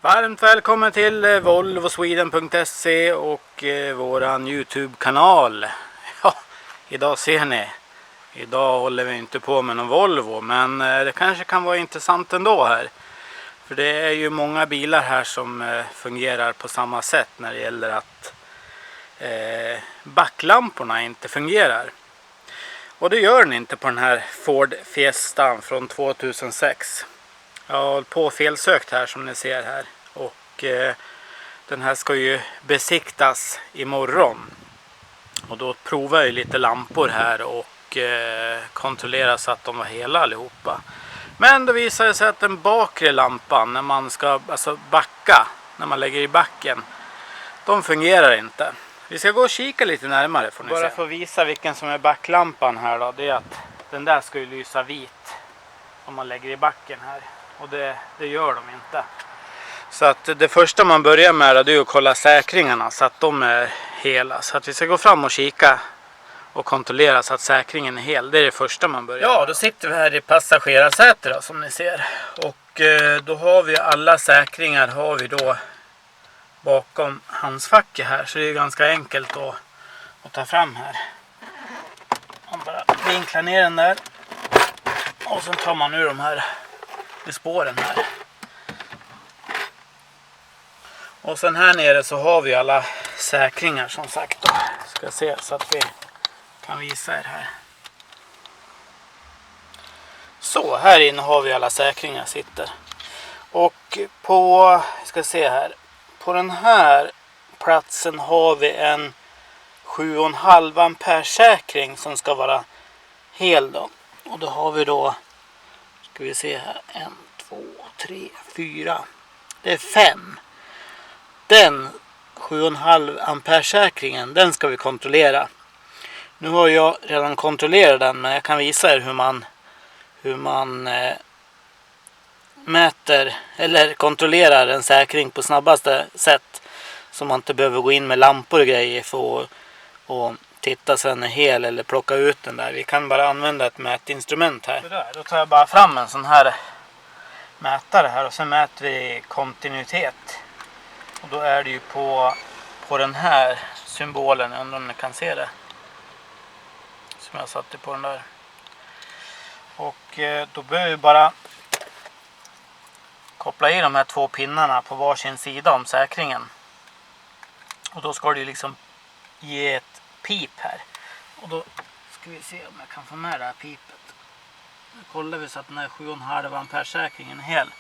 Varmt välkommen till volvosweden.se och våran YouTube-kanal. Ja, idag ser ni. Idag håller vi inte på med någon Volvo, men det kanske kan vara intressant ändå här. För det är ju många bilar här som fungerar på samma sätt när det gäller att backlamporna inte fungerar. Och det gör den inte på den här Ford Fiestan från 2006. Jag har hållit på felsökt här som ni ser här. Och den här ska ju besiktas imorgon. Och då provar jag lite lampor här och kontrollerar så att de var hela allihopa. Men då visar det sig att den bakre lampan när man ska backa, när man lägger i backen, de fungerar inte. Vi ska gå och kika lite närmare får ni se. Bara för att visa vilken som är backlampan här då, det är att den där ska ju lysa vit om man lägger i backen här. Och det gör de inte. Så att det första man börjar med är att kolla säkringarna så att de är hela. Så att vi ska gå fram och kika och kontrollera så att säkringen är hel. Det är det första man börjar med. Ja, då sitter vi här i passagerarsätet då, som ni ser. Och då har vi alla säkringar har vi då bakom handskfacket här. Så det är ganska enkelt att ta fram här. Man bara vinklar ner den där. Och sen tar man ur de här i spåren här. Och sen här nere så har vi alla säkringar som sagt då. Ska se så att vi kan visa er här. Så här inne har vi alla säkringar sitter. Och på, ska se här. På den här platsen har vi en 7,5 ampere säkring som ska vara hel då. Och då har vi då, ska vi se här, 1, 2, 3, 4. Det är 5. Den 7,5 ampere säkringen, den ska vi kontrollera. Nu har jag redan kontrollerat den, men jag kan visa er hur man mäter eller kontrollerar en säkring på snabbaste sätt. Så man inte behöver gå in med lampor och grejer för att titta sen är hel eller plocka ut den där. Vi kan bara använda ett mätinstrument här. Då tar jag bara fram en sån här mätare här och sen mäter vi kontinuitet. Och då är det ju på den här symbolen, jag undrar om ni kan se det. Som jag satte på den där. Och då behöver vi bara koppla i de här 2 pinnarna på varsin sida om säkringen. Och då ska det ju liksom ge ett pip här. Och då ska vi se om jag kan få med det här pipet. Nu kollar vi så att den här 7,5 ampere säkringen är hel.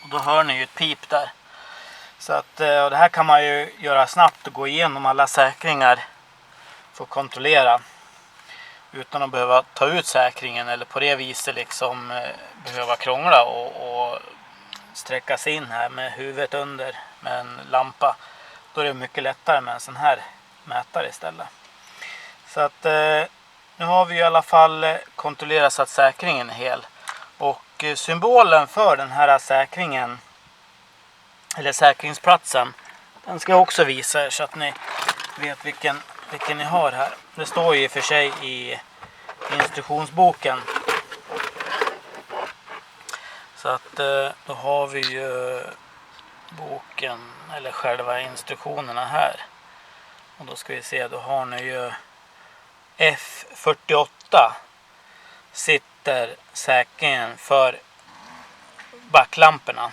Och då hör ni ju ett pip där. Så att och det här kan man ju göra snabbt och gå igenom alla säkringar för att kontrollera. Utan att behöva ta ut säkringen eller på det viset liksom behöva krångla och sträcka sig in här med huvudet under med en lampa. Då är det mycket lättare med en sån här mätare istället. Så att nu har vi i alla fall kontrollerat så att säkringen är hel. Och symbolen för den här säkringen eller säkringsplatsen, den ska jag också visa er så att ni vet vilken ni har här. Det står ju för sig i instruktionsboken. Så att då har vi ju boken eller själva instruktionerna här. Och då ska vi se, då har ni ju F48 sitter säkringen för backlamporna.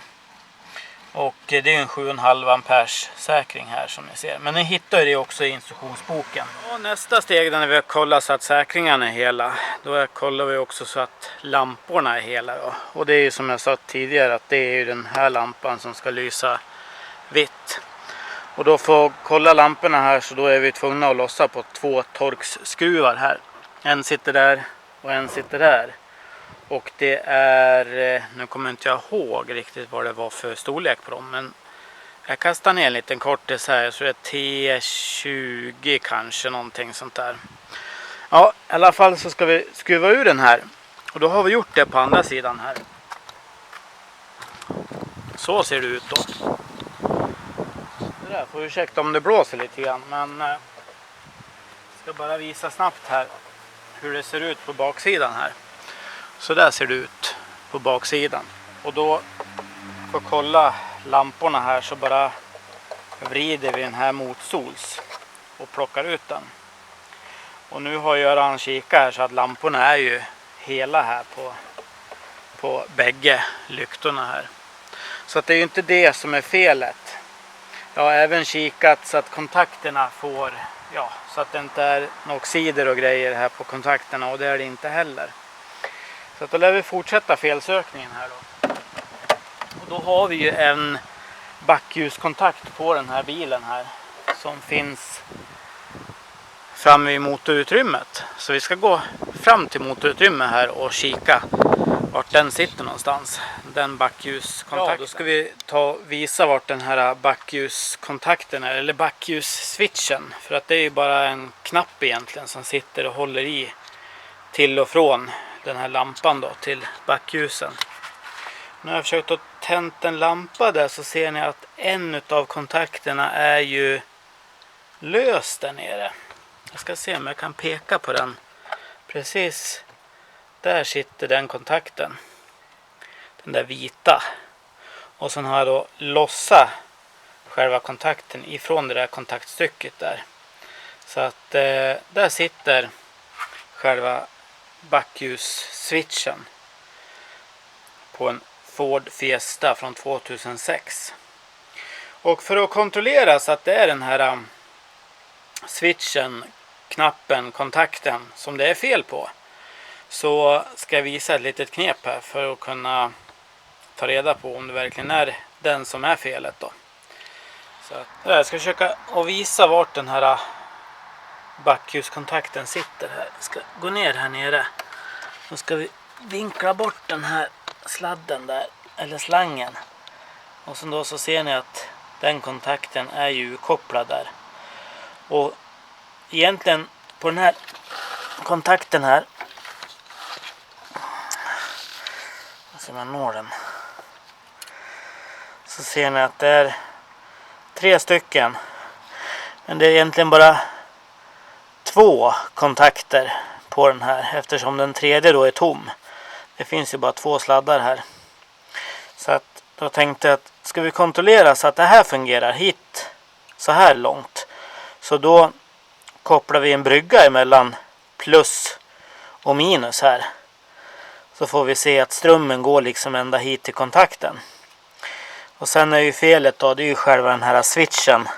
Och det är en 7,5 amperes säkring här som ni ser. Men ni hittar ju det också i instruktionsboken. Och nästa steg när vi har kollat så att säkringarna är hela. Då kollar vi också så att lamporna är hela. Då. Och det är ju som jag sa tidigare att det är ju den här lampan som ska lysa vitt. Och då för att kolla lamporna här så då är vi tvungna att lossa på 2 torksskruvar här. En sitter där och en sitter där. Och det är, nu kommer inte jag ihåg riktigt vad det var för storlek på dem. Men jag kastar ner en liten kortis här. Så det är T20 kanske, någonting sånt där. Ja, i alla fall så ska vi skruva ur den här. Och då har vi gjort det på andra sidan här. Så ser det ut då. Det där får ursäkta om det blåser lite grann. Men jag ska bara visa snabbt här hur det ser ut på baksidan här. Så där ser det ut på baksidan. Och då för att kolla lamporna här så bara vrider vi den här motsols och plockar ut den. Och nu har Göran kikat här så att lamporna är ju hela här på bägge lyktorna här. Så att det är ju inte det som är felet. Jag har även kikat så att kontakterna får, ja, så att det inte är några oxider och grejer här på kontakterna, och det är det inte heller. Så att då lär vi fortsätta felsökningen här då. Och då har vi ju en backljuskontakt på den här bilen här som finns framme i motorutrymmet. Så vi ska gå fram till motorutrymmet här och kika vart den sitter någonstans. Den backljuskontakten. Ja, då ska vi visa vart den här backljuskontakten är, eller backljusswitchen. För att det är ju bara en knapp egentligen som sitter och håller i till och från den här lampan då till backljusen. Nu har jag försökt att tända en lampa där, så ser ni att en av kontakterna är ju lös där nere. Jag ska se om jag kan peka på den. Precis där sitter den kontakten. Den där vita. Och sen har jag då lossat själva kontakten ifrån det där kontaktstycket där. Så att där sitter själva backljusswitchen på en Ford Fiesta från 2006. Och för att kontrollera så att det är den här switchen, knappen, kontakten som det är fel på, så ska jag visa ett litet knep här för att kunna ta reda på om det verkligen är den som är felet då. Så att jag ska försöka att visa vart den här backljuskontakten sitter här. Jag ska gå ner här nere. Då ska vi vinkla bort den här sladden där, eller slangen. Och sen då så ser ni att den kontakten är ju kopplad där. Och egentligen på den här kontakten här, så man når den, så ser ni att det är 3 stycken. Men det är egentligen bara 2 kontakter på den här, eftersom den tredje då är tom. Det finns ju bara 2 sladdar här. Så att då tänkte jag att ska vi kontrollera så att det här fungerar hit så här långt, så då kopplar vi en brygga emellan plus och minus här. Så får vi se att strömmen går liksom ända hit till kontakten. Och sen är ju felet då, det är ju själva den här switchen.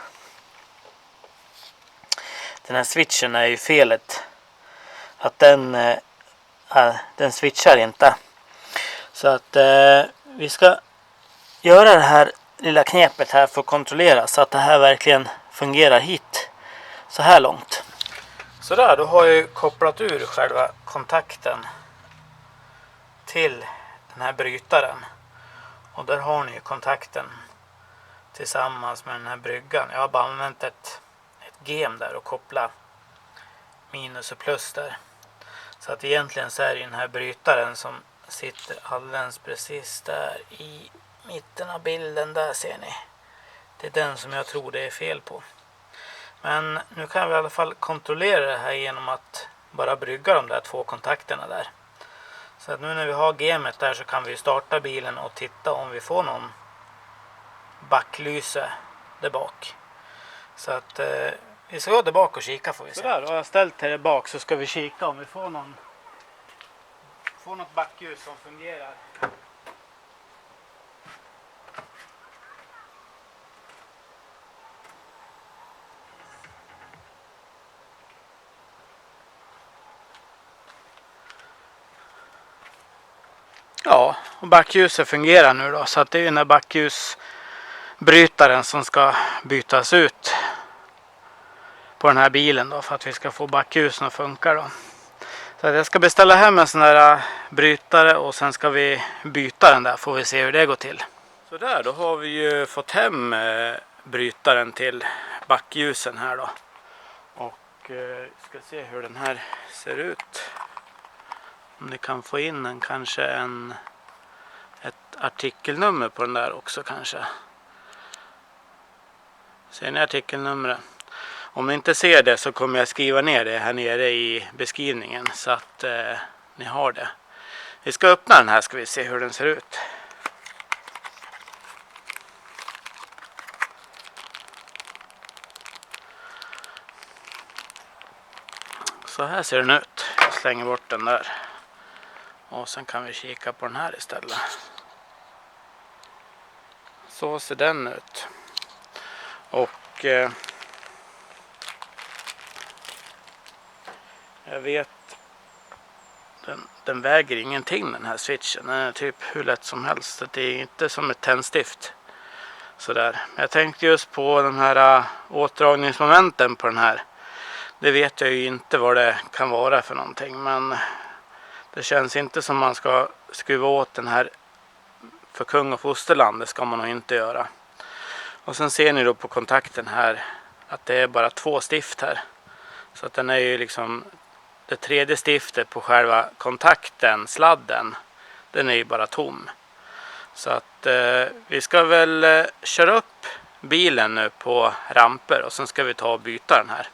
Den här switchen är ju felet. Att den switchar inte. Så att vi ska göra det här lilla knepet här för att kontrollera så att det här verkligen fungerar hit så här långt. Så där, då har jag kopplat ur själva kontakten till den här brytaren. Och där har ni kontakten tillsammans med den här bryggan. Jag har bara använt ett gem där och koppla minus och plus där. Så att egentligen så är det den här brytaren som sitter alldeles precis där i mitten av bilden. Där ser ni. Det är den som jag tror det är fel på. Men nu kan vi i alla fall kontrollera det här genom att bara brygga de där 2 kontakterna där. Så att nu när vi har gemet där så kan vi starta bilen och titta om vi får någon backlyse där bak. Så att vi ska gå där bak och kika, får vi se. Så där, då har jag ställt här bak, så ska vi kika om vi får något backljus som fungerar. Ja, och backljuset fungerar nu då, så att det är den här backljusbrytaren som ska bytas ut på den här bilen då, för att vi ska få backljusen att funka då. Så att jag ska beställa hem en sån där brytare och sen ska vi byta den där, får vi se hur det går till. Så där, då har vi ju fått hem brytaren till backljusen här då. Och ska se hur den här ser ut. Om ni kan få in kanske ett artikelnummer på den där också kanske. Ser ni artikelnumret? Om ni inte ser det så kommer jag skriva ner det här nere i beskrivningen så att ni har det. Vi ska öppna den här, ska vi se hur den ser ut. Så här ser den ut. Jag slänger bort den där. Och sen kan vi kika på den här istället. Så ser den ut. Och jag vet, den väger ingenting den här switchen. Den är typ hur lätt som helst. Det är inte som ett tändstift. Sådär. Jag tänkte just på de här åtdragningsmomenten på den här. Det vet jag ju inte vad det kan vara för någonting. Men det känns inte som man ska skruva åt den här för kung och fosterland. Det ska man nog inte göra. Och sen ser ni då på kontakten här att det är bara 2 stift här. Så att den är ju liksom det tredje stiftet på själva kontakten, sladden. Den är ju bara tom. Så att vi ska väl köra upp bilen nu på ramper och sen ska vi ta och byta den här.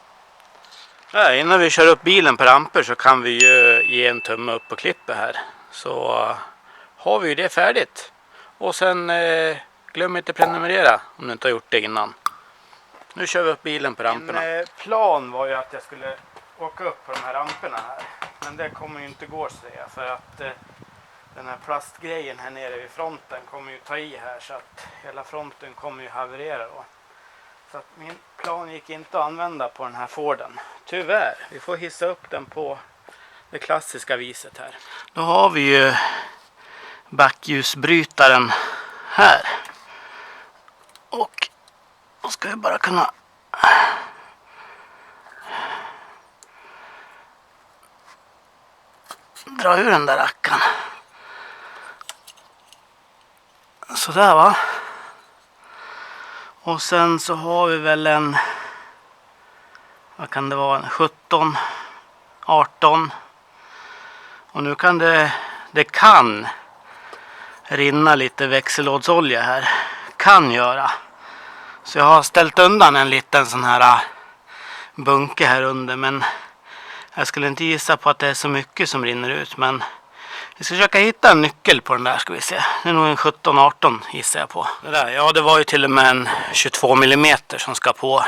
Ja, innan vi kör upp bilen på ramper så kan vi ju ge en tumme upp på klippet här. Så har vi ju det färdigt. Och sen glöm inte prenumerera om du inte har gjort det innan. Nu kör vi upp bilen på ramperna. Min plan var ju att jag skulle åka upp på de här ramperna här. Men det kommer ju inte gå, säger jag, för att den här plastgrejen här nere vid fronten kommer ju ta i här så att hela fronten kommer ju haverera då. Så att min plan gick inte att använda på den här Forden. Tyvärr, vi får hissa upp den på det klassiska viset här. Då har vi ju backljusbrytaren här. Och då ska vi bara kunna dra ur den där rackan. Sådär va. Och sen så har vi väl en, vad kan det vara, en 17, 18. Och nu kan det kan rinna lite växellådsolja här. Kan göra. Så jag har ställt undan en liten sån här bunke här under. Men jag skulle inte gissa på att det är så mycket som rinner ut. Men vi ska försöka hitta en nyckel på den där, ska vi se. Det är nog en 17-18 gissar jag på. Det där, ja, det var ju till och med en 22 mm som ska på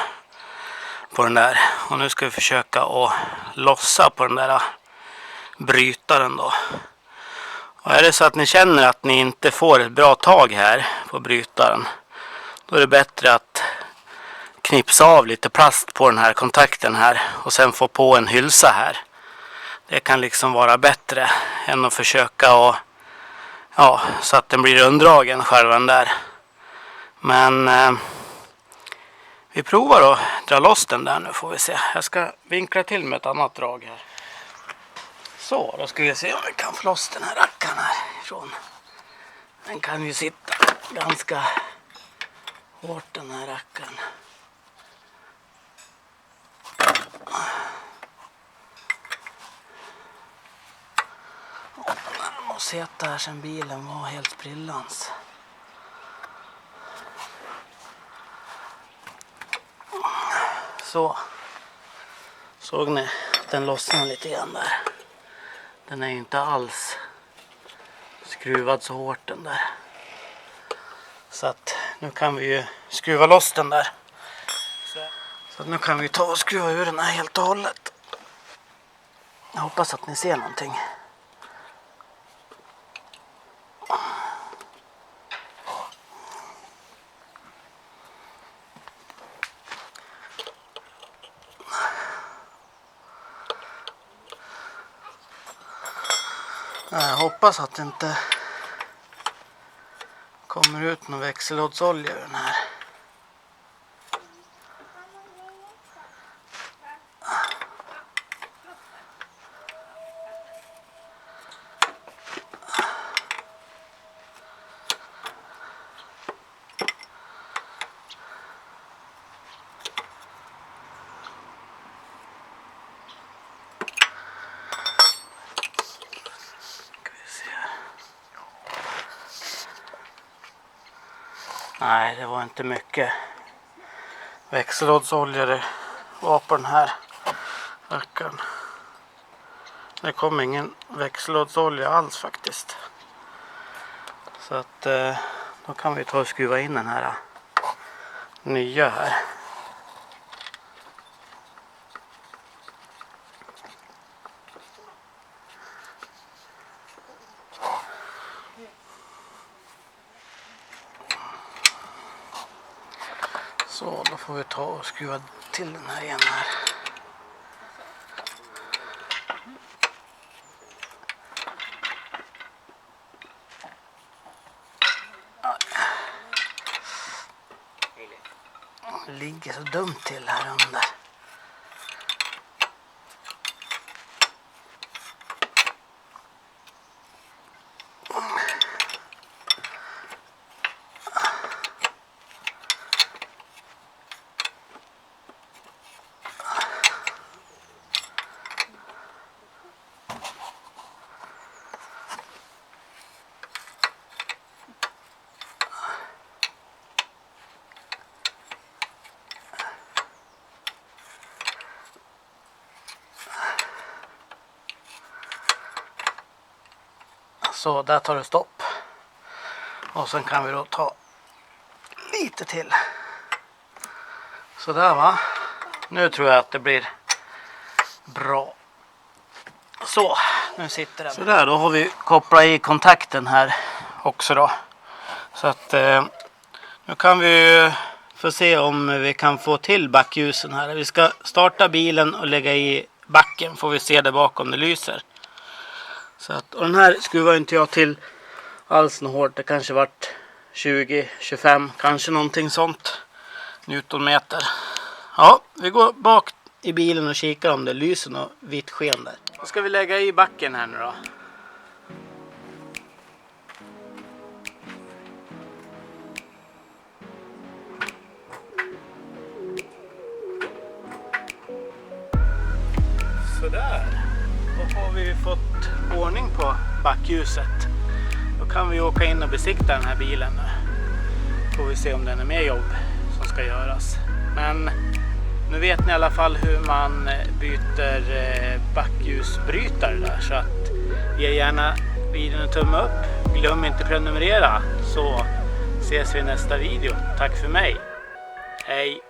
den där. Och nu ska vi försöka att lossa på den där brytaren då. Och är det så att ni känner att ni inte får ett bra tag här på brytaren, då är det bättre att knipsa av lite plast på den här kontakten här och sen få på en hylsa här. Det kan liksom vara bättre än att försöka och, ja, så att den blir undragen själva den där. Men vi provar att dra loss den där nu, får vi se. Jag ska vinkla till med ett annat drag här. Så, då ska vi se om vi kan få loss den här rackan härifrån. Den kan ju sitta ganska hårt, den här rackan. Jag måste sätta här sen bilen var helt sprillans. Så. Såg ni att den lossnade lite grann där. Den är ju inte alls skruvad så hårt den där. Så att nu kan vi ju skruva loss den där. Så att nu kan vi ta och skruva ur den här helt och hållet. Jag hoppas att ni ser någonting. Jag hoppas att det inte kommer ut någon växellådsolja ur den här. Nej, det var inte mycket växellådsolja det var på den här rackarn. Det kom ingen växellådsolja alls faktiskt. Så att då kan vi ta och skruva in den här nya här. Så då får vi ta och skruva till den här igen här. Det ligger så dumt till här under. Så där tar det stopp. Och sen kan vi då ta lite till. Så där va. Nu tror jag att det blir bra. Så, nu sitter den. Så där, då har vi kopplat i kontakten här också då. Så att nu kan vi få se om vi kan få till backljusen här. Vi ska starta bilen och lägga i backen. Får vi se där bakom det lyser. Så att, och den här skruvar inte jag till alls något hårt. Det kanske vart 20-25, kanske någonting sånt. Newtonmeter. Ja, vi går bak i bilen och kikar om det lyser och vitt sken där. Då ska vi lägga i backen här nu då. Sådär. Då har vi fått ordning på backljuset. Då kan vi åka in och besikta den här bilen. Får vi se om den är med jobb som ska göras. Men nu vet ni i alla fall hur man byter backljusbrytare där. Så att ge gärna videon en tumme upp. Glöm inte prenumerera, så ses vi i nästa video. Tack för mig. Hej!